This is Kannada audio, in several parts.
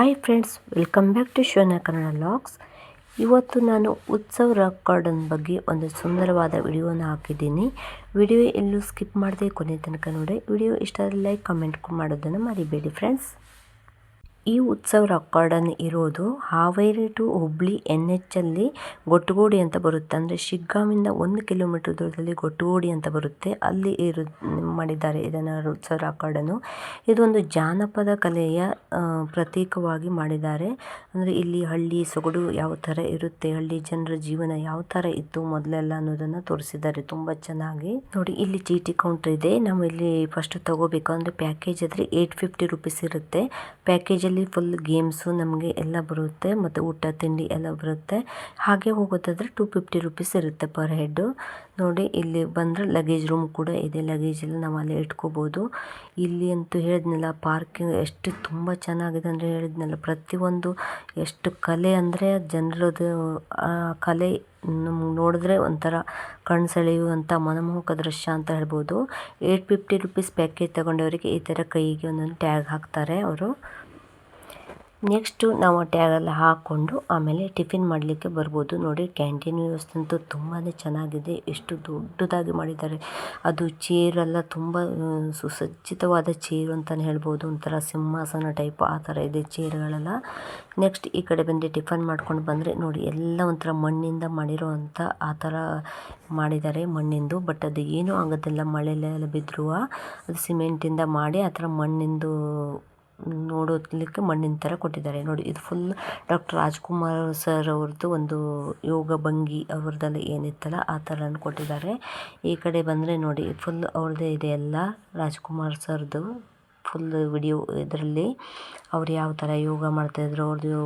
Hi friends, welcome back to ಶಿವನ ಕನ್ನಡ ವ್ಲಾಗ್ಸ್. ಇವತ್ತು ನಾನು ಉತ್ಸವ್ ರಾಕ್ ಗಾರ್ಡನ್ ಬಗ್ಗೆ ಒಂದು ಸುಂದರವಾದ ವಿಡಿಯೋನ ಹಾಕಿದ್ದೀನಿ. ವಿಡಿಯೋ ಎಲ್ಲೂ ಸ್ಕಿಪ್ ಮಾಡದೆ ಕೊನೆ ತನಕ ನೋಡಿ. ವಿಡಿಯೋ ಇಷ್ಟ ಆದರೆ ಲೈಕ್ ಕಮೆಂಟ್ ಮಾಡೋದನ್ನು ಮರಿಬೇಡಿ ಫ್ರೆಂಡ್ಸ್. ಈ ಉತ್ಸವ್ ರಾಕ್ ಗಾರ್ಡನ್ ಇರೋದು ಹಾವೇರಿ ಟು ಹುಬ್ಳಿ NH ಅಲ್ಲಿ ಗೊಟ್ಟಗೋಡಿ ಅಂತ ಬರುತ್ತೆ. ಅಂದರೆ ಶಿಗ್ಗಾಂವಿಂದ 1 ಕಿಲೋಮೀಟರ್ ದೂರದಲ್ಲಿ ಗೊಟ್ಟಗೋಡಿ ಅಂತ ಬರುತ್ತೆ. ಅಲ್ಲಿ ಮಾಡಿದ್ದಾರೆ ಇದನ್ನು ಉತ್ಸವ್ ರಾಕ್ ಗಾರ್ಡನು. ಇದೊಂದು ಜಾನಪದ ಕಲೆಯ ಪ್ರತೀಕವಾಗಿ ಮಾಡಿದ್ದಾರೆ. ಅಂದರೆ ಇಲ್ಲಿ ಹಳ್ಳಿ ಸೊಗಡು ಯಾವ ಥರ ಇರುತ್ತೆ, ಹಳ್ಳಿ ಜನರ ಜೀವನ ಯಾವ ಥರ ಇತ್ತು ಮೊದಲೆಲ್ಲ ಅನ್ನೋದನ್ನು ತೋರಿಸಿದ್ದಾರೆ ತುಂಬ ಚೆನ್ನಾಗಿ. ನೋಡಿ, ಇಲ್ಲಿ ಚೀಟಿ ಕೌಂಟರ್ ಇದೆ. ನಾವು ಇಲ್ಲಿ ಫಸ್ಟ್ ತಗೋಬೇಕು ಅಂದರೆ ಪ್ಯಾಕೇಜ್ ಆದರೆ 850 ರುಪೀಸ್ ಇರುತ್ತೆ. ಪ್ಯಾಕೇಜಲ್ಲಿ ಫುಲ್ ಗೇಮ್ಸು ನಮಗೆ ಎಲ್ಲ ಬರುತ್ತೆ ಮತ್ತು ಊಟ ತಿಂಡಿ ಎಲ್ಲ ಬರುತ್ತೆ. ಹಾಗೆ ಹೋಗೋದಾದರೆ 250 ರುಪೀಸ್ ಇರುತ್ತೆ ಪರ್ ಹೆಡ್ಡು. ನೋಡಿ, ಇಲ್ಲಿ ಬಂದರೆ ಲಗೇಜ್ ರೂಮ್ ಕೂಡ ಇದೆ. ಲಗೇಜ್ ಎಲ್ಲ ನಾವು ಅಲ್ಲಿ ಇಟ್ಕೋಬೋದು. ಇಲ್ಲಿ ಅಂತೂ ಹೇಳಿದ್ನಲ್ಲ, ಪಾರ್ಕಿಂಗ್ ಎಷ್ಟು ತುಂಬ ಚೆನ್ನಾಗಿದೆ ಅಂದರೆ ಹೇಳಿದ್ನಲ್ಲ, ಪ್ರತಿಯೊಂದು ಎಷ್ಟು ಕಲೆ ಅಂದರೆ ಜನರದು ಕಲೆ ನಮ್ಗೆ ನೋಡಿದ್ರೆ ಒಂಥರ ಕಣ್ಣು ಸೆಳೆಯುವಂಥ ಮನಮೋಹಕ ದೃಶ್ಯ ಅಂತ ಹೇಳ್ಬೋದು. 850 ರುಪೀಸ್ ಪ್ಯಾಕೇಜ್ ತಗೊಂಡವರಿಗೆ ಈ ಥರ ಕೈಗೆ ಒಂದೊಂದು ಟ್ಯಾಗ್ ಹಾಕ್ತಾರೆ ಅವರು. ನೆಕ್ಸ್ಟು ನಾವು ಟ್ಯಾಗೆಲ್ಲ ಹಾಕ್ಕೊಂಡು ಆಮೇಲೆ ಟಿಫಿನ್ ಮಾಡಲಿಕ್ಕೆ ಬರ್ಬೋದು. ನೋಡಿ, ಕ್ಯಾಂಟೀನ್ ವ್ಯವಸ್ಥೆ ಅಂತೂ ತುಂಬಾ ಚೆನ್ನಾಗಿದೆ. ಎಷ್ಟು ದೊಡ್ಡದಾಗಿ ಮಾಡಿದ್ದಾರೆ. ಅದು ಚೇರೆಲ್ಲ ತುಂಬ ಸುಸಜ್ಜಿತವಾದ ಚೇರು ಅಂತಲೇ ಹೇಳ್ಬೋದು. ಒಂಥರ ಸಿಂಹಾಸನ ಟೈಪ್ ಆ ಥರ ಇದೆ ಚೇರ್ಗಳೆಲ್ಲ. ನೆಕ್ಸ್ಟ್ ಈ ಕಡೆ ಬಂದು ಟಿಫನ್ ಮಾಡ್ಕೊಂಡು ಬಂದರೆ ನೋಡಿ, ಎಲ್ಲ ಒಂಥರ ಮಣ್ಣಿಂದ ಮಾಡಿರೋ ಅಂಥ ಆ ಥರ ಮಾಡಿದ್ದಾರೆ ಮಣ್ಣಿಂದು. ಬಟ್ ಅದು ಏನೂ ಆಗೋದಿಲ್ಲ, ಮಳೆಲೆಲ್ಲ ಬಿದ್ದರೂ ಅದು ಸಿಮೆಂಟಿಂದ ಮಾಡಿ ಆ ಥರ ಮಣ್ಣಿಂದು ನೋಡೋದಕ್ಕೆ ಮಣ್ಣಿನ ಥರ ಕೊಟ್ಟಿದ್ದಾರೆ. ನೋಡಿ, ಇದು ಫುಲ್ ಡಾಕ್ಟರ್ ರಾಜ್ಕುಮಾರ್ ಸರ್ ಅವ್ರದ್ದು ಒಂದು ಯೋಗ ಭಂಗಿ ಅವ್ರದ್ದೆಲ್ಲ ಏನಿತ್ತಲ್ಲ ಆ ಥರ ಕೊಟ್ಟಿದ್ದಾರೆ. ಈ ಕಡೆ ಬಂದರೆ ನೋಡಿ, ಫುಲ್ ಅವ್ರದ್ದೇ ಇದೆ ಎಲ್ಲ ರಾಜ್ಕುಮಾರ್ ಸರ್ದು ಫುಲ್ ವಿಡಿಯೋ. ಇದರಲ್ಲಿ ಅವ್ರು ಯಾವ ಥರ ಯೋಗ ಮಾಡ್ತಾಯಿದ್ರು, ಅವ್ರದ್ದು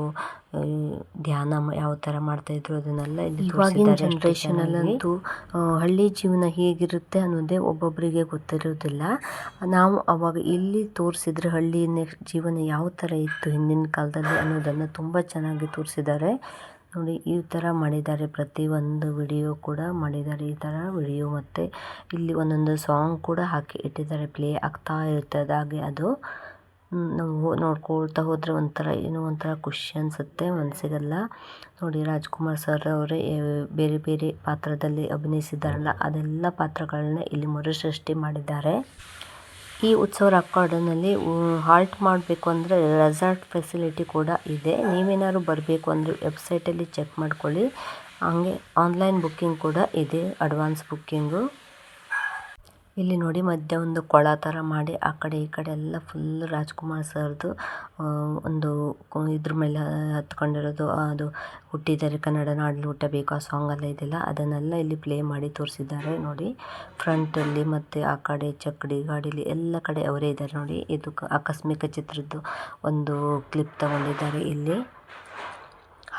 ಧ್ಯಾನ ಯಾವ ಥರ ಮಾಡ್ತಾಯಿದ್ರು ಅದನ್ನೆಲ್ಲ ಇಲ್ಲಿ ಇವಾಗಿನ ಜನ್ರೇಷನಲ್ಲಂತೂ ಹಳ್ಳಿ ಜೀವನ ಹೇಗಿರುತ್ತೆ ಅನ್ನೋದೇ ಒಬ್ಬೊಬ್ಬರಿಗೆ ಗೊತ್ತಿರೋದಿಲ್ಲ. ನಾವು ಅವಾಗ ಇಲ್ಲಿ ತೋರಿಸಿದ್ರೆ ಹಳ್ಳಿ ಜೀವನ ಯಾವ ಥರ ಇತ್ತು ಹಿಂದಿನ ಕಾಲದಲ್ಲಿ ಅನ್ನೋದನ್ನು ತುಂಬ ಚೆನ್ನಾಗಿ ತೋರಿಸಿದ್ದಾರೆ. ನೋಡಿ, ಈ ಥರ ಮಾಡಿದ್ದಾರೆ. ಪ್ರತಿಯೊಂದು ವಿಡಿಯೋ ಕೂಡ ಮಾಡಿದ್ದಾರೆ ಈ ಥರ ವಿಡಿಯೋ. ಮತ್ತು ಇಲ್ಲಿ ಒಂದೊಂದು ಸಾಂಗ್ ಕೂಡ ಹಾಕಿ ಇಟ್ಟಿದ್ದಾರೆ, ಪ್ಲೇ ಆಗ್ತಾ ಇರ್ತದೆ. ಹಾಗೆ ಅದು ನಾವು ನೋಡ್ಕೊಳ್ತಾ ಹೋದರೆ ಒಂಥರ ಏನೋ ಒಂಥರ ಖುಷಿ ಅನಿಸುತ್ತೆ ಮನಸ್ಸಿಗೆಲ್ಲ. ನೋಡಿ, ರಾಜ್ಕುಮಾರ್ ಸರ್ ಅವರೇ ಬೇರೆ ಬೇರೆ ಪಾತ್ರದಲ್ಲಿ ಅಭಿನಯಿಸಿದ್ದಾರಲ್ಲ ಅದೆಲ್ಲ ಪಾತ್ರಗಳನ್ನ ಇಲ್ಲಿ ಮರುಸೃಷ್ಟಿ ಮಾಡಿದ್ದಾರೆ. ಈ ಉತ್ಸವ ರಾಕ್ ಗಾರ್ಡನಲ್ಲಿ ಹಾಲ್ಟ್ ಮಾಡಬೇಕು ಅಂದರೆ ರೆಸಾರ್ಟ್ ಫೆಸಿಲಿಟಿ ಕೂಡ ಇದೆ. ನೀವೇನಾದ್ರು ಬರಬೇಕು ಅಂದರೆ ವೆಬ್ಸೈಟಲ್ಲಿ ಚೆಕ್ ಮಾಡ್ಕೊಳ್ಳಿ. ಹಾಗೆ ಆನ್ಲೈನ್ ಬುಕ್ಕಿಂಗ್ ಕೂಡ ಇದೆ, ಅಡ್ವಾನ್ಸ್ ಬುಕ್ಕಿಂಗು. ಇಲ್ಲಿ ನೋಡಿ, ಮಧ್ಯೆ ಒಂದು ಕೊಳ ಥರ ಮಾಡಿ ಆ ಕಡೆ ಈ ಕಡೆ ಎಲ್ಲ ಫುಲ್ ರಾಜ್ಕುಮಾರ್ ಸರ್ದು ಒಂದು ಇದ್ರ ಮೇಲೆ ಹತ್ಕೊಂಡಿರೋದು, ಅದು ಹುಟ್ಟಿದರೆ ಕನ್ನಡ ನಾಡಲ್ಲಿ ಹುಟ್ಟಬೇಕು ಆ ಸಾಂಗ್ ಎಲ್ಲ ಇದೆಯಲ್ಲ ಅದನ್ನೆಲ್ಲ ಇಲ್ಲಿ ಪ್ಲೇ ಮಾಡಿ ತೋರಿಸಿದ್ದಾರೆ. ನೋಡಿ, ಫ್ರಂಟಲ್ಲಿ ಮತ್ತು ಆ ಕಡೆ ಚಕ್ಕಡಿ ಗಾಡೀಲಿ ಎಲ್ಲ ಕಡೆ ಅವರೇ ಇದ್ದಾರೆ. ನೋಡಿ, ಇದು ಆಕಸ್ಮಿಕ ಚಿತ್ರದ್ದು ಒಂದು ಕ್ಲಿಪ್ ತಗೊಂಡಿದ್ದಾರೆ ಇಲ್ಲಿ.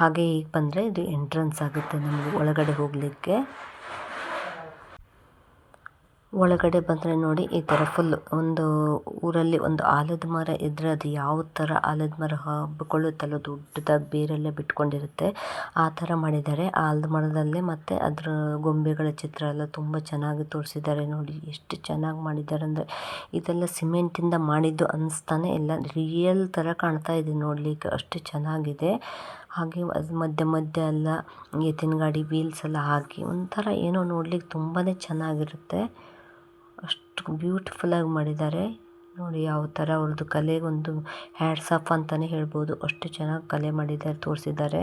ಹಾಗೆ ಈಗ ಬಂದರೆ ಇದು ಎಂಟ್ರೆನ್ಸ್ ಆಗುತ್ತೆ ನಮಗೆ ಒಳಗಡೆ ಹೋಗಲಿಕ್ಕೆ. ಒಳಗಡೆ ಬಂದರೆ ನೋಡಿ, ಈ ಥರ ಫುಲ್ ಒಂದು ಊರಲ್ಲಿ ಒಂದು ಆಲದ ಮರ ಇದ್ದರೆ ಅದು ಯಾವ ಥರ ಆಲದ ಮರ ಹಬ್ಬಿಕೊಳ್ಳುತ್ತಲ್ಲ ದೊಡ್ಡದಾಗಿ ಬೇರೆಲ್ಲ ಬಿಟ್ಕೊಂಡಿರುತ್ತೆ ಆ ಥರ ಮಾಡಿದ್ದಾರೆ ಆಲದ ಮರದಲ್ಲೇ. ಮತ್ತು ಅದರ ಗೊಂಬೆಗಳ ಚಿತ್ರ ಎಲ್ಲ ತುಂಬ ಚೆನ್ನಾಗಿ ತೋರಿಸಿದ್ದಾರೆ. ನೋಡಿ, ಎಷ್ಟು ಚೆನ್ನಾಗಿ ಮಾಡಿದ್ದಾರೆ ಅಂದರೆ ಇದೆಲ್ಲ ಸಿಮೆಂಟಿಂದ ಮಾಡಿದ್ದು ಅನ್ನಿಸ್ತಾನೆ ಇಲ್ಲ, ರಿಯಲ್ ಥರ ಕಾಣ್ತಾ ಇದೆ ನೋಡಲಿಕ್ಕೆ, ಅಷ್ಟು ಚೆನ್ನಾಗಿದೆ. ಹಾಗೆ ಅದು ಮಧ್ಯ ಮಧ್ಯ ಎಲ್ಲ ಎತ್ತಿನ ಗಾಡಿ ವೀಲ್ಸ್ ಎಲ್ಲ ಹಾಕಿ ಒಂಥರ ಏನೋ ನೋಡ್ಲಿಕ್ಕೆ ತುಂಬಾ ಚೆನ್ನಾಗಿರುತ್ತೆ. ಅಷ್ಟು ಬ್ಯೂಟಿಫುಲ್ಲಾಗಿ ಮಾಡಿದ್ದಾರೆ. ನೋಡಿ, ಯಾವ ಥರ ಅವ್ರದ್ದು ಕಲೆಗೊಂದು ಹ್ಯಾಟ್ಸ್ ಆಫ್ ಅಂತಲೇ ಹೇಳ್ಬೋದು. ಅಷ್ಟು ಚೆನ್ನಾಗಿ ಕಲೆ ಮಾಡಿದ್ದಾರೆ, ತೋರಿಸಿದ್ದಾರೆ.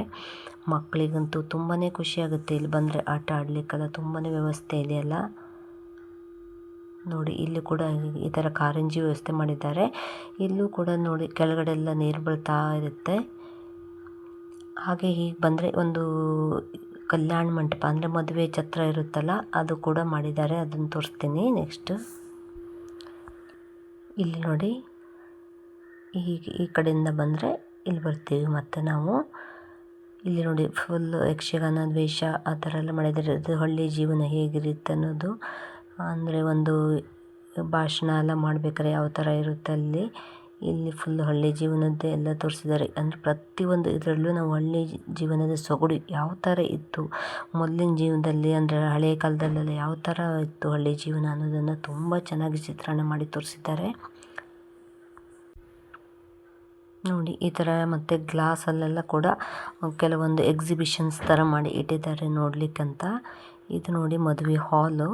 ಮಕ್ಕಳಿಗಂತೂ ತುಂಬಾ ಖುಷಿಯಾಗುತ್ತೆ ಇಲ್ಲಿ ಬಂದರೆ. ಆಟ ಆಡಲಿಕ್ಕೆಲ್ಲ ತುಂಬಾ ವ್ಯವಸ್ಥೆ ಇದೆಯಲ್ಲ. ನೋಡಿ, ಇಲ್ಲಿ ಕೂಡ ಈ ಥರ ಕಾರಂಜಿ ವ್ಯವಸ್ಥೆ ಮಾಡಿದ್ದಾರೆ. ಇಲ್ಲೂ ಕೂಡ ನೋಡಿ, ಕೆಳಗಡೆ ಎಲ್ಲ ನೀರು ಬೀಳ್ತಾ ಇರುತ್ತೆ. ಹಾಗೆ ಹೀಗೆ ಬಂದರೆ ಒಂದು ಕಲ್ಯಾಣ ಮಂಟಪ ಅಂದರೆ ಮದುವೆ ಛತ್ರ ಇರುತ್ತಲ್ಲ ಅದು ಕೂಡ ಮಾಡಿದ್ದಾರೆ, ಅದನ್ನು ತೋರಿಸ್ತೀನಿ ನೆಕ್ಸ್ಟ್. ಇಲ್ಲಿ ನೋಡಿ, ಹೀಗೆ ಈ ಕಡೆಯಿಂದ ಬಂದರೆ ಇಲ್ಲಿ ಬರ್ತೀವಿ. ಮತ್ತು ನಾವು ಇಲ್ಲಿ ನೋಡಿ ಫುಲ್ ಯಕ್ಷಗಾನ ವೇಷ ಆ ಥರ ಎಲ್ಲ ಮಾಡಿದ್ದಾರೆ. ಅದು ಹಳ್ಳಿ ಜೀವನ ಹೇಗಿರುತ್ತೆ ಅನ್ನೋದು, ಅಂದರೆ ಒಂದು ಭಾಷಣ ಎಲ್ಲ ಮಾಡ್ಬೇಕಾದ್ರೆ ಯಾವ ಥರ ಇರುತ್ತೆ ಅಲ್ಲಿ. ಇಲ್ಲಿ ಫುಲ್ ಹಳ್ಳಿ ಜೀವನದ್ದೇ ಎಲ್ಲ ತೋರಿಸಿದ್ದಾರೆ. ಅಂದರೆ ಪ್ರತಿಯೊಂದು ಇದರಲ್ಲೂ ನಾವು ಹಳ್ಳಿ ಜೀವನದ ಸೊಗಡು ಯಾವ ಥರ ಇತ್ತು ಮೊದಲಿನ ಜೀವನದಲ್ಲಿ, ಅಂದರೆ ಹಳೆಯ ಕಾಲದಲ್ಲೆಲ್ಲ ಯಾವ ಥರ ಇತ್ತು ಹಳ್ಳಿ ಜೀವನ ಅನ್ನೋದನ್ನು ತುಂಬ ಚೆನ್ನಾಗಿ ಚಿತ್ರಣ ಮಾಡಿ ತೋರಿಸಿದ್ದಾರೆ. ನೋಡಿ ಈ ಥರ ಮತ್ತು ಗ್ಲಾಸಲ್ಲೆಲ್ಲ ಕೂಡ ಕೆಲವೊಂದು ಎಕ್ಸಿಬಿಷನ್ಸ್ ಥರ ಮಾಡಿ ಇಟ್ಟಿದ್ದಾರೆ ನೋಡಲಿಕ್ಕಂತ. ಇದು ನೋಡಿ ಮದುವೆ ಹಾಲು.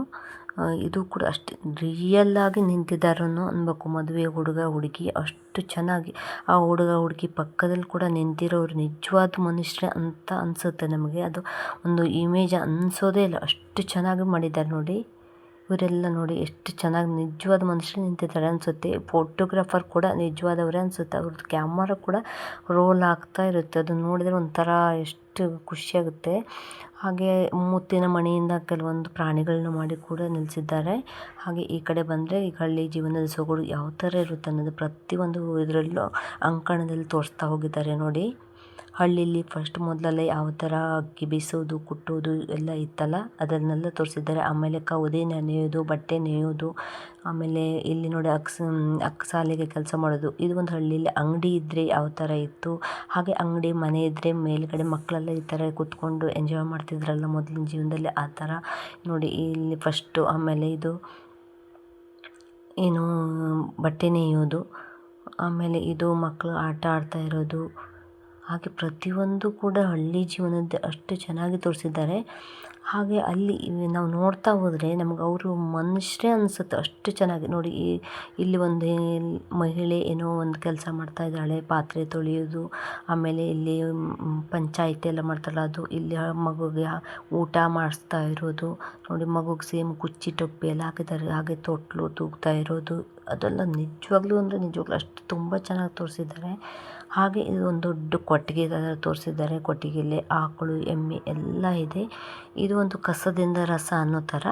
ಇದು ಕೂಡ ಅಷ್ಟು ರಿಯಲ್ ಆಗಿ ನಿಂತಿದ್ದಾರನ್ನೋ ಅನ್ಬೇಕು. ಮದುವೆ ಹುಡುಗ ಹುಡುಗಿ ಅಷ್ಟು ಚೆನ್ನಾಗಿ ಆ ಹುಡುಗ ಹುಡುಗಿ ಪಕ್ಕದಲ್ಲಿ ಕೂಡ ನಿಂತಿರೋರು ನಿಜವಾದ ಮನುಷ್ಯರೇ ಅಂತ ಅನಿಸುತ್ತೆ ನಮಗೆ. ಅದು ಒಂದು ಇಮೇಜ್ ಅನಿಸೋದೇ ಇಲ್ಲ, ಅಷ್ಟು ಚೆನ್ನಾಗಿ ಮಾಡಿದ್ದಾರೆ ನೋಡಿ. ಇವರೆಲ್ಲ ನೋಡಿ ಎಷ್ಟು ಚೆನ್ನಾಗಿ ನಿಜವಾದ ಮನುಷ್ಯರು ನಿಂತಿದ್ದಾರೆ ಅನಿಸುತ್ತೆ. ಫೋಟೋಗ್ರಾಫರ್ ಕೂಡ ನಿಜವಾದವರೇ ಅನಿಸುತ್ತೆ. ಅವ್ರದ್ದು ಕ್ಯಾಮರಾ ಕೂಡ ರೋಲ್ ಆಗ್ತಾ ಇರುತ್ತೆ. ಅದನ್ನು ನೋಡಿದರೆ ಒಂಥರ ಎಷ್ಟು ಖುಷಿಯಾಗುತ್ತೆ. ಹಾಗೆ ಮುತ್ತಿನ ಮಣಿಯಿಂದ ಕೆಲವೊಂದು ಪ್ರಾಣಿಗಳನ್ನ ಮಾಡಿ ಕೂಡ ನಿಲ್ಲಿಸಿದ್ದಾರೆ. ಹಾಗೆ ಈ ಕಡೆ ಬಂದರೆ ಈಗ ಹಳ್ಳಿ ಜೀವನದ ಸೊಗಡು ಯಾವ ಥರ ಇರುತ್ತೆ ಅನ್ನೋದು ಪ್ರತಿಯೊಂದು ಇದರಲ್ಲೂ ಅಂಕಣದಲ್ಲಿ ತೋರಿಸ್ತಾ ಹೋಗಿದ್ದಾರೆ ನೋಡಿ. ಹಳ್ಳಿಲಿ ಫಸ್ಟ್ ಮೊದಲೆಲ್ಲ ಯಾವ ಥರ ಅಕ್ಕಿ ಬೀಸೋದು ಕುಟ್ಟೋದು ಎಲ್ಲ ಇತ್ತಲ್ಲ ಅದನ್ನೆಲ್ಲ ತೋರಿಸಿದ್ದಾರೆ. ಆಮೇಲೆ ಕೌದೆ ನೆನೆಯೋದು, ಬಟ್ಟೆ ನೇಯೋದು, ಆಮೇಲೆ ಇಲ್ಲಿ ನೋಡಿ ಅಕ್ಕಸಾಲಿಗೆ ಕೆಲಸ ಮಾಡೋದು. ಇದು ಒಂದು ಹಳ್ಳಿಲಿ ಅಂಗಡಿ ಇದ್ದರೆ ಯಾವ ಥರ ಇತ್ತು, ಹಾಗೆ ಅಂಗಡಿ ಮನೆ ಇದ್ದರೆ ಮೇಲ್ಗಡೆ ಮಕ್ಕಳೆಲ್ಲ ಈ ಥರ ಕೂತ್ಕೊಂಡು ಎಂಜಾಯ್ ಮಾಡ್ತಿದ್ರಲ್ಲ ಮೊದಲಿನ ಜೀವನದಲ್ಲಿ, ಆ ಥರ ನೋಡಿ ಇಲ್ಲಿ ಫಸ್ಟು. ಆಮೇಲೆ ಇದು ಏನು ಬಟ್ಟೆ ನೇಯೋದು, ಆಮೇಲೆ ಇದು ಮಕ್ಕಳು ಆಟ ಆಡ್ತಾ ಇರೋದು. ಹಾಗೆ ಪ್ರತಿಯೊಂದು ಕೂಡ ಹಳ್ಳಿ ಜೀವನದ ಅಷ್ಟು ಚೆನ್ನಾಗಿ ತೋರಿಸಿದ್ದಾರೆ. ಹಾಗೆ ಅಲ್ಲಿ ನಾವು ನೋಡ್ತಾ ಹೋದರೆ ನಮಗೆ ಅವರು ಮನುಷ್ಯರೇ ಅನಿಸುತ್ತೆ, ಅಷ್ಟು ಚೆನ್ನಾಗಿ ನೋಡಿ. ಇಲ್ಲಿ ಒಂದು ಮಹಿಳೆ ಏನೋ ಒಂದು ಕೆಲಸ ಮಾಡ್ತಾ ಇದ್ದಾಳೆ, ಪಾತ್ರೆ ತೊಳೆಯೋದು. ಆಮೇಲೆ ಇಲ್ಲಿ ಪಂಚಾಯಿತಿ ಎಲ್ಲ ಮಾಡ್ತಾರಲ್ಲ ಅದು. ಇಲ್ಲಿ ಮಗುಗೆ ಊಟ ಮಾಡಿಸ್ತಾ ಇರೋದು ನೋಡಿ. ಮಗುಗೆ ಸೇಮ್ ಕುಚ್ಚಿ ಟೊಪ್ಪಿ ಎಲ್ಲ ಹಾಕಿದ್ದಾರೆ. ಹಾಗೆ ತೊಟ್ಲು ತೂಗ್ತಾ ಇರೋದು ಅದೆಲ್ಲ ನಿಜವಾಗ್ಲೂ ಅಂದರೆ ನಿಜವಾಗ್ಲೂ ಅಷ್ಟು ತುಂಬ ಚೆನ್ನಾಗಿ ತೋರಿಸಿದ್ದಾರೆ. ಹಾಗೆ ಇದು ಒಂದು ದೊಡ್ಡ ಕೊಟ್ಟಿಗೆ ಥರ ತೋರಿಸಿದ್ದಾರೆ. ಕೊಟ್ಟಿಗೆಯಲ್ಲಿ ಆಕಳು ಎಮ್ಮೆ ಎಲ್ಲ ಇದೆ. ಇದು ಒಂದು ಕಸದಿಂದ ರಸ ಅನ್ನೋ ಥರ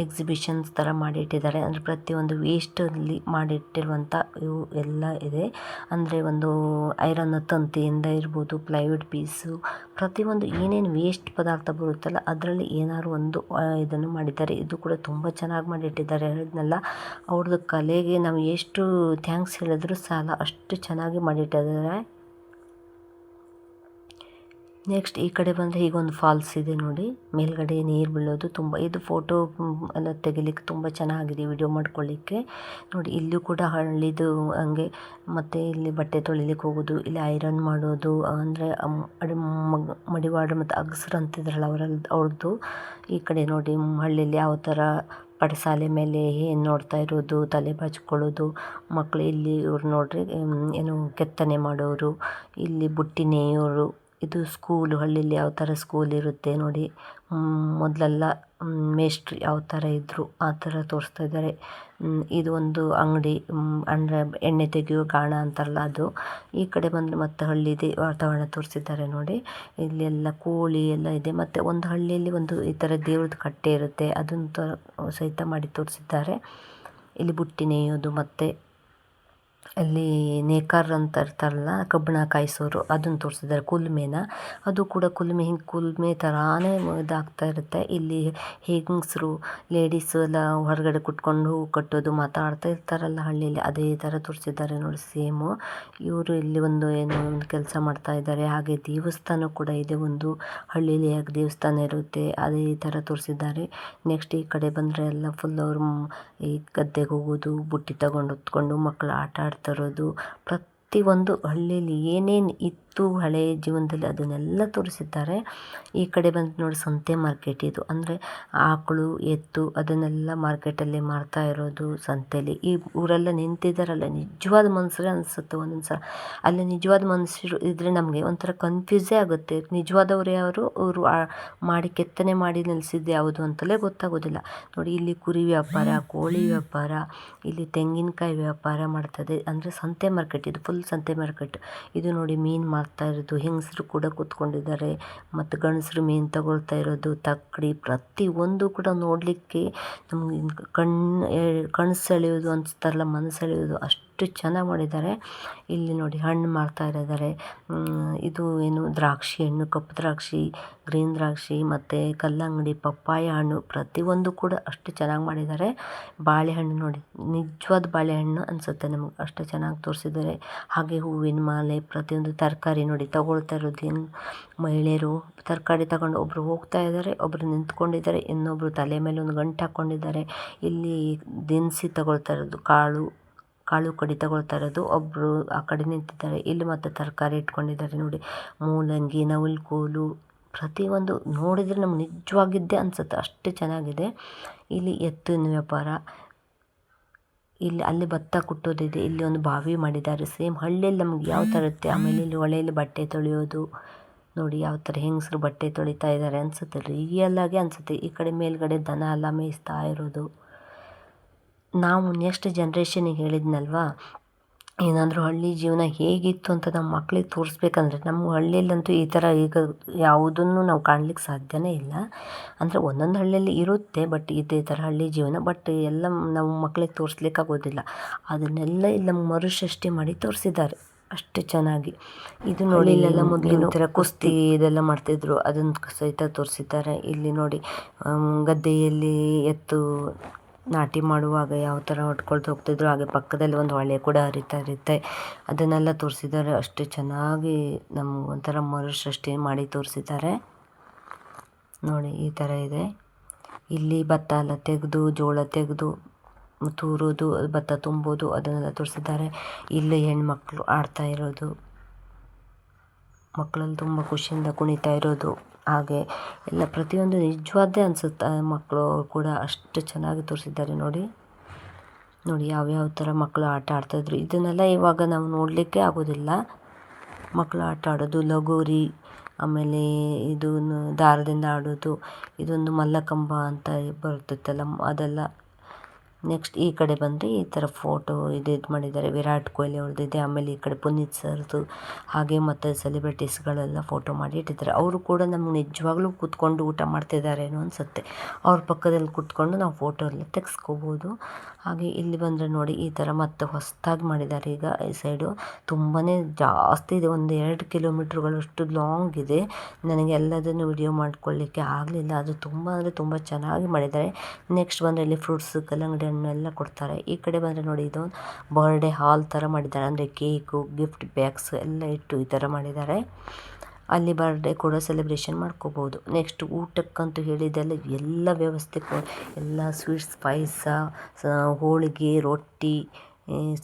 ಎಕ್ಸಿಬಿಷನ್ಸ್ ಥರ ಮಾಡಿಟ್ಟಿದ್ದಾರೆ. ಅಂದರೆ ಪ್ರತಿಯೊಂದು ವೇಸ್ಟಲ್ಲಿ ಮಾಡಿಟ್ಟಿರುವಂಥ ಇವು ಎಲ್ಲ ಇದೆ. ಅಂದರೆ ಒಂದು ಐರನ್ ತಂತಿಯಿಂದ ಇರ್ಬೋದು, ಪ್ಲೈವುಡ್ ಪೀಸು, ಪ್ರತಿಯೊಂದು ಏನೇನು ವೇಸ್ಟ್ ಪದಾರ್ಥ ಬರುತ್ತಲ್ಲ ಅದರಲ್ಲಿ ಏನಾದ್ರು ಒಂದು ಇದನ್ನು ಮಾಡಿದ್ದಾರೆ. ಇದು ಕೂಡ ತುಂಬ ಚೆನ್ನಾಗಿ ಮಾಡಿಟ್ಟಿದ್ದಾರೆ. ಹೇಳಿದ್ನಲ್ಲ ಅವ್ರದ್ದು ಕಲೆಗೆ ನಾವು ಎಷ್ಟು ಥ್ಯಾಂಕ್ಸ್ ಹೇಳಿದ್ರು ಸಾಲ, ಅಷ್ಟು ಚೆನ್ನಾಗಿ ಮಾಡಿಟ್ಟಿದ್ದಾರೆ. ನೆಕ್ಸ್ಟ್ ಈ ಕಡೆ ಬಂದರೆ ಹೀಗೊಂದು ಫಾಲ್ಸ್ ಇದೆ ನೋಡಿ, ಮೇಲ್ಗಡೆ ನೀರು ಬೀಳೋದು. ತುಂಬ ಇದು ಫೋಟೋ ಎಲ್ಲ ತೆಗಿಲಿಕ್ಕೆ ತುಂಬ ಚೆನ್ನಾಗಿದೆ, ವಿಡಿಯೋ ಮಾಡ್ಕೊಳ್ಳಿಕ್ಕೆ ನೋಡಿ. ಇಲ್ಲೂ ಕೂಡ ಹಳ್ಳಿದು ಹಂಗೆ. ಮತ್ತು ಇಲ್ಲಿ ಬಟ್ಟೆ ತೊಳಿಲಿಕ್ಕೆ ಹೋಗೋದು, ಇಲ್ಲಿ ಐರನ್ ಮಾಡೋದು, ಅಂದರೆ ಮಡಿವಾಳ ಮತ್ತು ಅಗಸರು ಅಂತಿದ್ರಲ್ಲ ಅವ್ರದ್ದು. ಈ ಕಡೆ ನೋಡಿ ಹಳ್ಳಿಯಲ್ಲಿ ಯಾವ ಥರ ಪಡಸಾಲೆ ಮೇಲೆ ಏನು ನೋಡ್ತಾ ಇರೋದು, ತಲೆ ಬಾಚ್ಕೊಳ್ಳೋದು ಮಕ್ಕಳು. ಇಲ್ಲಿ ಇವ್ರು ನೋಡ್ರಿ ಏನು ಕೆತ್ತನೆ ಮಾಡೋರು, ಇಲ್ಲಿ ಬುಟ್ಟಿ ನೇಯೋರು. ಇದು ಸ್ಕೂಲು, ಹಳ್ಳಿಲಿ ಯಾವ ಥರ ಸ್ಕೂಲ್ ಇರುತ್ತೆ ನೋಡಿ. ಮೊದಲೆಲ್ಲ ಮೇಷ್ಟ್ರು ಯಾವ ಥರ ಇದ್ದರು ಆ ಥರ ತೋರಿಸ್ತಾ ಇದ್ದಾರೆ. ಇದು ಒಂದು ಅಂಗಡಿ, ಅಂದರೆ ಎಣ್ಣೆ ತೆಗೆಯೋ ಗಾಣ ಅಂತಾರಲ್ಲ ಅದು. ಈ ಕಡೆ ಬಂದರೆ ಮತ್ತೆ ಹಳ್ಳಿದೆ ವಾತಾವರಣ ತೋರಿಸಿದ್ದಾರೆ ನೋಡಿ. ಇಲ್ಲಿ ಎಲ್ಲ ಕೋಳಿ ಎಲ್ಲ ಇದೆ. ಮತ್ತು ಒಂದು ಹಳ್ಳಿಯಲ್ಲಿ ಒಂದು ಈ ಥರ ದೇವ್ರದ್ದು ಕಟ್ಟೆ ಇರುತ್ತೆ, ಅದನ್ನು ಸಹಿತ ಮಾಡಿ ತೋರಿಸಿದ್ದಾರೆ. ಇಲ್ಲಿ ಬುಟ್ಟಿ ನೇಯೋದು, ಮತ್ತು ಅಲ್ಲಿ ನೇಕಾರ ಅಂತ ಇರ್ತಾರಲ್ಲ ಕಬ್ಬಣ ಕಾಯಿಸೋರು, ಅದನ್ನು ತೋರಿಸಿದ್ದಾರೆ. ಕುಲ್ಮೆನ, ಅದು ಕೂಡ ಕುಲ್ಮೆ ಹಿಂಗೆ ಕುಲ್ಮೆ ಥರಾನೇ ಇದಾಗ್ತಾ ಇರುತ್ತೆ. ಇಲ್ಲಿ ಹೆಂಗಸರು ಲೇಡೀಸು ಎಲ್ಲ ಹೊರಗಡೆ ಕುತ್ಕೊಂಡು ಹೂ ಕಟ್ಟೋದು ಮಾತಾಡ್ತಾ ಇರ್ತಾರಲ್ಲ ಹಳ್ಳಿಯಲ್ಲಿ, ಅದೇ ಥರ ತೋರಿಸಿದ್ದಾರೆ ನೋಡಿ ಸೇಮು. ಇವರು ಇಲ್ಲಿ ಒಂದು ಏನೋ ಒಂದು ಕೆಲಸ ಮಾಡ್ತಾ ಇದ್ದಾರೆ. ಹಾಗೆ ದೇವಸ್ಥಾನ ಕೂಡ ಇದೆ, ಒಂದು ಹಳ್ಳಿಯಲ್ಲಿ ಯಾಕೆ ದೇವಸ್ಥಾನ ಇರುತ್ತೆ ಅದೇ ಥರ ತೋರಿಸಿದ್ದಾರೆ. ನೆಕ್ಸ್ಟ್ ಈ ಕಡೆ ಬಂದರೆ ಎಲ್ಲ ಫುಲ್ ಅವರು ಈ ಗದ್ದೆಗೆ ಹೋಗೋದು, ಬುಟ್ಟಿ ತಗೊಂಡು ಹೊತ್ಕೊಂಡು ಮಕ್ಕಳು ಆಟ ಆಡ್ತಿರೋದು. ಪ್ರತಿಯೊಂದು ಹಳ್ಳಿಯಲ್ಲಿ ಏನೇನು ಇತ್ತು ಹಳೆಯ ಜೀವನದಲ್ಲಿ ಅದನ್ನೆಲ್ಲ ತೋರಿಸಿದ್ದಾರೆ. ಈ ಕಡೆ ಬಂದು ನೋಡಿ ಸಂತೆ ಮಾರ್ಕೆಟ್ ಇದು. ಅಂದರೆ ಆಕಳು ಎತ್ತು ಅದನ್ನೆಲ್ಲ ಮಾರ್ಕೆಟಲ್ಲಿ ಮಾರ್ತಾ ಇರೋದು ಸಂತೆಯಲ್ಲಿ. ಈ ಊರೆಲ್ಲ ನಿಂತಿದ್ದಾರಲ್ಲ ನಿಜವಾದ ಮನುಷ್ಯರೇ ಅನಿಸುತ್ತೆ ಒಂದೊಂದು ಸಲ. ಅಲ್ಲಿ ನಿಜವಾದ ಮನುಷ್ಯರು ಇದ್ದರೆ ನಮಗೆ ಒಂಥರ ಕನ್ಫ್ಯೂಸೇ ಆಗುತ್ತೆ. ನಿಜವಾದವ್ರು ಯಾರು, ಇವರು ಮಾಡಿ ಕೆತ್ತನೆ ಮಾಡಿ ನಿಲ್ಲಿಸಿದ್ದು ಯಾವುದು ಅಂತಲೇ ಗೊತ್ತಾಗೋದಿಲ್ಲ ನೋಡಿ. ಇಲ್ಲಿ ಕುರಿ ವ್ಯಾಪಾರ, ಕೋಳಿ ವ್ಯಾಪಾರ, ಇಲ್ಲಿ ತೆಂಗಿನಕಾಯಿ ವ್ಯಾಪಾರ ಮಾಡ್ತದೆ. ಅಂದರೆ ಸಂತೆ ಮಾರ್ಕೆಟ್ ಇದು, ಫುಲ್ ಸಂತೆ ಮಾರ್ಕೆಟ್ ಇದು ನೋಡಿ. ಮೀನು ಮಾರ್ತಾ ಇರೋದು, ಹೆಂಗಸರು ಕೂಡ ಕೂತ್ಕೊಂಡಿದ್ದಾರೆ, ಮತ್ತು ಗಂಡಸರು ಮೀನು ತಗೊಳ್ತಾ ಇರೋದು, ತಕ್ಕಡಿ ಪ್ರತಿಯೊಂದು ಕೂಡ ನೋಡಲಿಕ್ಕೆ ನಮಗೆ ಕಣ್ಣು ಸೆಳೆಯೋದು ಅನಿಸ್ತಾರಲ್ಲ, ಮನಸ್ಸು ಸೆಳೆಯೋದು ಅಷ್ಟು ಚೆನ್ನಾಗಿ ಮಾಡಿದ್ದಾರೆ. ಇಲ್ಲಿ ನೋಡಿ ಹಣ್ಣು ಮಾರ್ತಾ ಇದ್ದಾರೆ. ಇದು ಏನು ದ್ರಾಕ್ಷಿ ಹಣ್ಣು, ಕಪ್ಪು ದ್ರಾಕ್ಷಿ, ಗ್ರೀನ್ ದ್ರಾಕ್ಷಿ, ಮತ್ತು ಕಲ್ಲಂಗಡಿ, ಪಪ್ಪಾಯ ಹಣ್ಣು ಪ್ರತಿಯೊಂದು ಕೂಡ ಅಷ್ಟು ಚೆನ್ನಾಗಿ ಮಾಡಿದ್ದಾರೆ. ಬಾಳೆಹಣ್ಣು ನೋಡಿ, ನಿಜವಾದ ಬಾಳೆಹಣ್ಣು ಅನಿಸುತ್ತೆ ನಮಗೆ, ಅಷ್ಟು ಚೆನ್ನಾಗಿ ತೋರಿಸಿದ್ದಾರೆ. ಹಾಗೆ ಹೂವಿನ ಮಾಲೆ, ಪ್ರತಿಯೊಂದು ತರಕಾರಿ ನೋಡಿ ತಗೊಳ್ತಾ ಇರೋದು. ಏನು ಮಹಿಳೆಯರು ತರಕಾರಿ ತಗೊಂಡು ಒಬ್ಬರು ಹೋಗ್ತಾ ಇದ್ದಾರೆ, ಒಬ್ಬರು ನಿಂತ್ಕೊಂಡಿದ್ದಾರೆ, ಇನ್ನೊಬ್ಬರು ತಲೆ ಮೇಲೆ ಒಂದು ಗಂಟು ಹಾಕ್ಕೊಂಡಿದ್ದಾರೆ. ಇಲ್ಲಿ ದಿನಸಿ ತಗೊಳ್ತಾ ಇರೋದು, ಕಾಳು ಕಾಳು ಕಡಿ ತಗೊಳ್ತಾ ಇರೋದು. ಒಬ್ಬರು ಆ ಕಡೆ ನಿಂತಿದ್ದಾರೆ. ಇಲ್ಲಿ ಮತ್ತೆ ತರಕಾರಿ ಇಟ್ಕೊಂಡಿದ್ದಾರೆ ನೋಡಿ, ಮೂಲಂಗಿ, ನವಿಲುಕೋಲು, ಪ್ರತಿಯೊಂದು ನೋಡಿದರೆ ನಮ್ಗೆ ನಿಜವಾಗಿದ್ದೇ ಅನಿಸುತ್ತೆ, ಅಷ್ಟು ಚೆನ್ನಾಗಿದೆ. ಇಲ್ಲಿ ಎತ್ತಿನ ವ್ಯಾಪಾರ, ಇಲ್ಲಿ ಅಲ್ಲಿ ಭತ್ತ ಕುಟ್ಟೋದಿದೆ. ಇಲ್ಲಿ ಒಂದು ಬಾವಿ ಮಾಡಿದ್ದಾರೆ, ಸೇಮ್ ಹಳ್ಳಿಯಲ್ಲಿ ನಮ್ಗೆ ಯಾವ ಥರ ಇರುತ್ತೆ. ಆಮೇಲೆ ಇಲ್ಲಿ ಹೊಳೆಯಲ್ಲಿ ಬಟ್ಟೆ ತೊಳೆಯೋದು ನೋಡಿ, ಯಾವ ಥರ ಹೆಂಗಸರು ಬಟ್ಟೆ ತೊಳಿತಾ ಇದ್ದಾರೆ ಅನಿಸುತ್ತೆ, ರಿಯಲ್ ಆಗಿ ಅನಿಸುತ್ತೆ. ಈ ಕಡೆ ಮೇಲ್ಗಡೆ ದನ ಎಲ್ಲ ಮೇಯಿಸ್ತಾ ಇರೋದು. ನಾವು ನೆಕ್ಸ್ಟ್ ಜನ್ರೇಷನಿಗೆ ಹೇಳಿದ್ನಲ್ವಾ, ಏನಾದರೂ ಹಳ್ಳಿ ಜೀವನ ಹೇಗಿತ್ತು ಅಂತ ನಮ್ಮ ಮಕ್ಳಿಗೆ ತೋರಿಸ್ಬೇಕಂದ್ರೆ, ನಮ್ಮ ಹಳ್ಳಿಯಲ್ಲಂತೂ ಈ ಥರ ಈಗ ಯಾವುದನ್ನು ನಾವು ಕಾಣ್ಲಿಕ್ಕೆ ಸಾಧ್ಯನೇ ಇಲ್ಲ. ಅಂದರೆ ಒಂದೊಂದು ಹಳ್ಳಿಯಲ್ಲಿ ಇರುತ್ತೆ, ಬಟ್ ಇದೇ ಥರ ಹಳ್ಳಿ ಜೀವನ, ಬಟ್ ಎಲ್ಲ ನಾವು ಮಕ್ಳಿಗೆ ತೋರಿಸ್ಲಿಕ್ಕಾಗೋದಿಲ್ಲ. ಅದನ್ನೆಲ್ಲ ಇಲ್ಲಿ ನಮ್ಗೆ ಮರುಸೃಷ್ಟಿ ಮಾಡಿ ತೋರಿಸಿದ್ದಾರೆ ಅಷ್ಟು ಚೆನ್ನಾಗಿ. ಇದು ನೋಡಿ, ಇಲ್ಲೆಲ್ಲ ಮೊದಲಿನ ಥರ ಕುಸ್ತಿ ಇದೆಲ್ಲ ಮಾಡ್ತಿದ್ರು, ಅದನ್ನು ಸಹಿತ ತೋರಿಸಿದ್ದಾರೆ. ಇಲ್ಲಿ ನೋಡಿ, ಗದ್ದೆಯಲ್ಲಿ ಎತ್ತು ನಾಟಿ ಮಾಡುವಾಗ ಯಾವ ಥರ ಹೊಡ್ಕೊಳ್ತಾ ಹೋಗ್ತಿದ್ರು, ಹಾಗೆ ಪಕ್ಕದಲ್ಲಿ ಒಂದು ಹೊಳೆ ಕೂಡ ಹರಿತಾ ಇರುತ್ತೆ, ಅದನ್ನೆಲ್ಲ ತೋರಿಸಿದ್ದಾರೆ. ಅಷ್ಟು ಚೆನ್ನಾಗಿ ನಮ್ಗೆ ಒಂಥರ ಮರುಸೃಷ್ಟಿ ಮಾಡಿ ತೋರಿಸಿದ್ದಾರೆ ನೋಡಿ. ಈ ಥರ ಇದೆ. ಇಲ್ಲಿ ಭತ್ತ ಎಲ್ಲ ತೆಗೆದು, ಜೋಳ ತೆಗೆದು ತೂರೋದು, ಭತ್ತ ತುಂಬೋದು, ಅದನ್ನೆಲ್ಲ ತೋರಿಸಿದ್ದಾರೆ. ಇಲ್ಲಿ ಹೆಣ್ಮಕ್ಳು ಆಡ್ತಾ ಇರೋದು, ಮಕ್ಕಳಲ್ಲಿ ತುಂಬ ಖುಷಿಯಿಂದ ಕುಣಿತಾ ಇರೋದು, ಹಾಗೆ ಎಲ್ಲ ಪ್ರತಿಯೊಂದು ನಿಜವಾದ್ದೇ ಅನಿಸುತ್ತೆ. ಮಕ್ಕಳು ಕೂಡ ಅಷ್ಟು ಚೆನ್ನಾಗಿ ತೋರಿಸಿದ್ದಾರೆ ನೋಡಿ. ನೋಡಿ ಯಾವ್ಯಾವ ಥರ ಮಕ್ಕಳು ಆಟ ಆಡ್ತಾಯಿದ್ರು. ಇದನ್ನೆಲ್ಲ ಇವಾಗ ನಾವು ನೋಡಲಿಕ್ಕೆ ಆಗೋದಿಲ್ಲ. ಮಕ್ಕಳು ಆಟ ಆಡೋದು, ಲಗೋರಿ, ಆಮೇಲೆ ಇದು ದಾರದಿಂದ ಆಡೋದು, ಇದೊಂದು ಮಲ್ಲಕಂಬ ಅಂತ ಬರ್ತಿತ್ತಲ್ಲ ಅದೆಲ್ಲ. ನೆಕ್ಸ್ಟ್ ಈ ಕಡೆ ಬಂದರೆ ಈ ಥರ ಫೋಟೋ ಇದು ಮಾಡಿದ್ದಾರೆ, ವಿರಾಟ್ ಕೊಹ್ಲಿ ಅವ್ರದ್ದಿದೆ. ಆಮೇಲೆ ಈ ಕಡೆ ಪುನೀತ್ ಸರ್ದು, ಹಾಗೆ ಮತ್ತು ಸೆಲೆಬ್ರಿಟೀಸ್ಗಳೆಲ್ಲ ಫೋಟೋ ಮಾಡಿ ಇಟ್ಟಿದ್ದಾರೆ. ಅವರು ಕೂಡ ನಮ್ಗೆ ನಿಜವಾಗ್ಲೂ ಕೂತ್ಕೊಂಡು ಊಟ ಮಾಡ್ತಿದ್ದಾರೇನೋ ಅನಿಸುತ್ತೆ. ಅವ್ರ ಪಕ್ಕದಲ್ಲಿ ಕೂತ್ಕೊಂಡು ನಾವು ಫೋಟೋ ಎಲ್ಲ ತೆಗೆಸ್ಕೋಬೋದು. ಹಾಗೆ ಇಲ್ಲಿ ಬಂದರೆ ನೋಡಿ, ಈ ಥರ ಮತ್ತೆ ಹೊಸದಾಗಿ ಮಾಡಿದ್ದಾರೆ ಈಗ ಈ ಸೈಡು. ತುಂಬಾ ಜಾಸ್ತಿ ಇದೆ, ಒಂದು 2 ಕಿಲೋಮೀಟ್ರುಗಳಷ್ಟು ಲಾಂಗ್ ಇದೆ. ನನಗೆ ಎಲ್ಲದನ್ನು ವಿಡಿಯೋ ಮಾಡ್ಕೊಳ್ಳಿಕ್ಕೆ ಆಗಲಿಲ್ಲ, ಅದು ತುಂಬ ಅಂದರೆ ತುಂಬ ಚೆನ್ನಾಗಿ ಮಾಡಿದ್ದಾರೆ. ನೆಕ್ಸ್ಟ್ ಬಂದರೆ ಇಲ್ಲಿ ಫ್ರೂಟ್ಸ್, ಕಲ್ಲಂಗಡಿ ಹಣ್ಣೆಲ್ಲ ಕೊಡ್ತಾರೆ. ಈ ಕಡೆ ಬಂದರೆ ನೋಡಿ, ಇದು ಬರ್ಡೇ ಹಾಲ್ ಥರ ಮಾಡಿದ್ದಾರೆ, ಅಂದರೆ ಕೇಕು, ಗಿಫ್ಟ್ ಬ್ಯಾಗ್ಸ್ ಎಲ್ಲ ಇಟ್ಟು ಈ ಥರ ಮಾಡಿದ್ದಾರೆ. ಅಲ್ಲಿ ಬರ್ಡೇ ಕೂಡ ಸೆಲೆಬ್ರೇಷನ್ ಮಾಡ್ಕೋಬೋದು. ನೆಕ್ಸ್ಟ್ ಊಟಕ್ಕಂತೂ ಹೇಳಿದ್ದೆಲ್ಲ ಎಲ್ಲ ವ್ಯವಸ್ಥೆ, ಎಲ್ಲ ಸ್ವೀಟ್ಸ್, ಪಾಯಸ, ಹೋಳಿಗೆ, ರೊಟ್ಟಿ,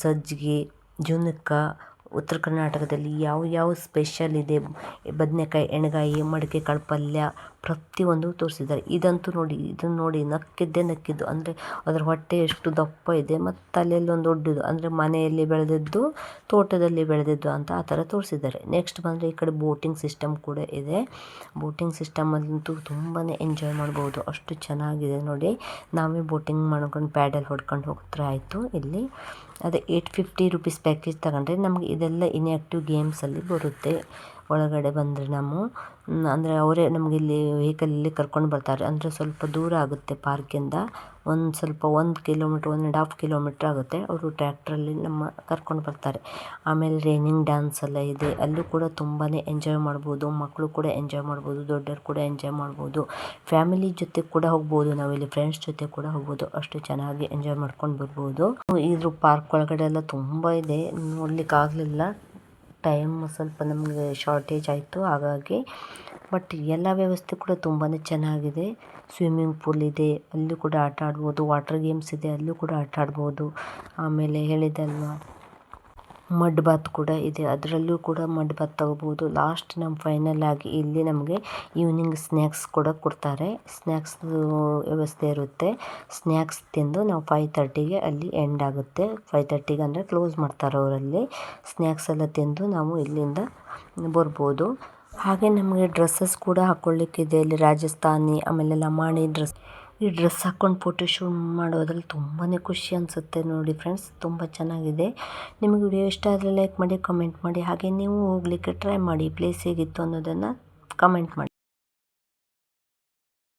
ಸಜ್ಜಿಗೆ, ಜುನಕ, ಉತ್ತರ ಕರ್ನಾಟಕದಲ್ಲಿ ಯಾವ ಸ್ಪೆಷಲ್ ಇದೆ, ಬದನೆಕಾಯಿ, ಎಣ್ಗಾಯಿ, ಮಡಿಕೆ ಕಾಳು ಪಲ್ಯ, ಪ್ರತಿಯೊಂದು ತೋರಿಸಿದ್ದಾರೆ. ಇದಂತೂ ನೋಡಿ, ಇದನ್ನು ನೋಡಿ ನಕ್ಕಿದ್ದು, ಅಂದರೆ ಅದರ ಹೊಟ್ಟೆ ಎಷ್ಟು ದಪ್ಪ ಇದೆ, ಮತ್ತು ಅಲ್ಲೆಲ್ಲೊಂದು ದೊಡ್ಡದು, ಅಂದರೆ ಮನೆಯಲ್ಲಿ ಬೆಳೆದಿದ್ದು, ತೋಟದಲ್ಲಿ ಬೆಳೆದಿದ್ದು ಅಂತ ಆ ಥರ ತೋರಿಸಿದ್ದಾರೆ. ನೆಕ್ಸ್ಟ್ ಬಂದರೆ ಈ ಕಡೆ ಬೋಟಿಂಗ್ ಸಿಸ್ಟಮ್ ಕೂಡ ಇದೆ. ಬೋಟಿಂಗ್ ಸಿಸ್ಟಮಲ್ಲಂತೂ ತುಂಬಾ ಎಂಜಾಯ್ ಮಾಡ್ಬೋದು, ಅಷ್ಟು ಚೆನ್ನಾಗಿದೆ ನೋಡಿ. ನಾವೇ ಬೋಟಿಂಗ್ ಮಾಡ್ಕೊಂಡು ಪ್ಯಾಡಲ್ ಹೊಡ್ಕೊಂಡು ಹೋಗ್ತಾರೆ ಆಯಿತು. ಇಲ್ಲಿ ಅದೇ 850 ರೂಪೀಸ್ ಪ್ಯಾಕೇಜ್ ತಗೊಂಡ್ರೆ ನಮಗೆ ಇದೆಲ್ಲ ಇನ್ಯಾಕ್ಟಿವ್ ಗೇಮ್ಸಲ್ಲಿ ಬರುತ್ತೆ. ಒಳಗಡೆ ಬಂದರೆ ನಾವು, ಅಂದರೆ ಅವರೇ ನಮಗೆ ಇಲ್ಲಿ ವೆಹಿಕಲಲ್ಲಿ ಕರ್ಕೊಂಡು ಬರ್ತಾರೆ. ಅಂದರೆ ಸ್ವಲ್ಪ ದೂರ ಆಗುತ್ತೆ ಪಾರ್ಕಿಂದ, ಸ್ವಲ್ಪ 1 ಕಿಲೋಮೀಟ್ರ್, 1.5 ಕಿಲೋಮೀಟ್ರ್ ಆಗುತ್ತೆ. ಅವರು ಟ್ರ್ಯಾಕ್ಟ್ರಲ್ಲಿ ನಮ್ಮ ಕರ್ಕೊಂಡು ಬರ್ತಾರೆ. ಆಮೇಲೆ ರೈನಿಂಗ್ ಡ್ಯಾನ್ಸ್ ಎಲ್ಲ ಇದೆ, ಅಲ್ಲೂ ಕೂಡ ತುಂಬಾ ಎಂಜಾಯ್ ಮಾಡ್ಬೋದು. ಮಕ್ಕಳು ಕೂಡ ಎಂಜಾಯ್ ಮಾಡ್ಬೋದು, ದೊಡ್ಡವರು ಕೂಡ ಎಂಜಾಯ್ ಮಾಡ್ಬೋದು. ಫ್ಯಾಮಿಲಿ ಜೊತೆ ಕೂಡ ಹೋಗ್ಬೋದು, ನಾವಿಲ್ಲಿ ಫ್ರೆಂಡ್ಸ್ ಜೊತೆ ಕೂಡ ಹೋಗ್ಬೋದು. ಅಷ್ಟು ಚೆನ್ನಾಗಿ ಎಂಜಾಯ್ ಮಾಡ್ಕೊಂಡು ಬರ್ಬೋದು. ಇದ್ರ ಪಾರ್ಕ್ ಒಳಗಡೆ ಎಲ್ಲ ತುಂಬ ಇದೆ, ನೋಡ್ಲಿಕ್ಕೆ ಆಗಲಿಲ್ಲ, ಟೈಮ್ ಸ್ವಲ್ಪ ನಮಗೆ ಶಾರ್ಟೇಜ್ ಆಯಿತು ಹಾಗಾಗಿ. ಬಟ್ ಎಲ್ಲ ವ್ಯವಸ್ಥೆ ಕೂಡ ತುಂಬಾ ಚೆನ್ನಾಗಿದೆ. ಸ್ವಿಮ್ಮಿಂಗ್ ಪೂಲ್ ಇದೆ, ಅಲ್ಲೂ ಕೂಡ ಆಟ ಆಡ್ಬೋದು. ವಾಟರ್ ಗೇಮ್ಸ್ ಇದೆ, ಅಲ್ಲೂ ಕೂಡ ಆಟ ಆಡ್ಬೋದು. ಆಮೇಲೆ ಹೇಳಿದಲ್ವ, ಮಡ್ ಬಾತ್ ಕೂಡ ಇದೆ, ಅದರಲ್ಲೂ ಕೂಡ ಮಡ್ ಬಾತ್ ತಗೋಬೋದು. ಲಾಸ್ಟ್ ನಮ್ಮ ಫೈನಲ್ ಆಗಿ ಇಲ್ಲಿ ನಮಗೆ ಈವ್ನಿಂಗ್ ಸ್ನ್ಯಾಕ್ಸ್ ಕೂಡ ಕೊಡ್ತಾರೆ. ಸ್ನ್ಯಾಕ್ಸ್ ವ್ಯವಸ್ಥೆ ಇರುತ್ತೆ. ಸ್ನ್ಯಾಕ್ಸ್ ತಿಂದು ನಾವು 5:30ಗೆ ಅಲ್ಲಿ ಎಂಡ್ ಆಗುತ್ತೆ. 5:30ಗೆ ಅಂದರೆ ಕ್ಲೋಸ್ ಮಾಡ್ತಾರೆ ಅವರಲ್ಲಿ. ಸ್ನ್ಯಾಕ್ಸ್ ಎಲ್ಲ ತಿಂದು ನಾವು ಇಲ್ಲಿಂದ ಬರ್ಬೋದು. ಹಾಗೆ ನಮಗೆ ಡ್ರೆಸ್ಸಸ್ ಕೂಡ ಹಾಕ್ಕೊಳ್ಳಿಕ್ಕಿದೆ. ಇಲ್ಲಿ ರಾಜಸ್ಥಾನಿ, ಆಮೇಲೆ ಲಮಾಣಿ ಡ್ರೆಸ್, ಈ ಡ್ರೆಸ್ ಹಾಕ್ಕೊಂಡು ಫೋಟೋಶೂಟ್ ಮಾಡೋದ್ರಲ್ಲಿ ತುಂಬಾ ಖುಷಿ ಅನಿಸುತ್ತೆ ನೋಡಿ ಫ್ರೆಂಡ್ಸ್, ತುಂಬ ಚೆನ್ನಾಗಿದೆ. ನಿಮಗೆ ವಿಡಿಯೋ ಇಷ್ಟ ಆದರೆ ಲೈಕ್ ಮಾಡಿ, ಕಮೆಂಟ್ ಮಾಡಿ. ಹಾಗೆ ನೀವು ಹೋಗಲಿಕ್ಕೆ ಟ್ರೈ ಮಾಡಿ, ಪ್ಲೇಸ್ ಹೇಗಿತ್ತು ಅನ್ನೋದನ್ನು ಕಮೆಂಟ್ ಮಾಡಿ.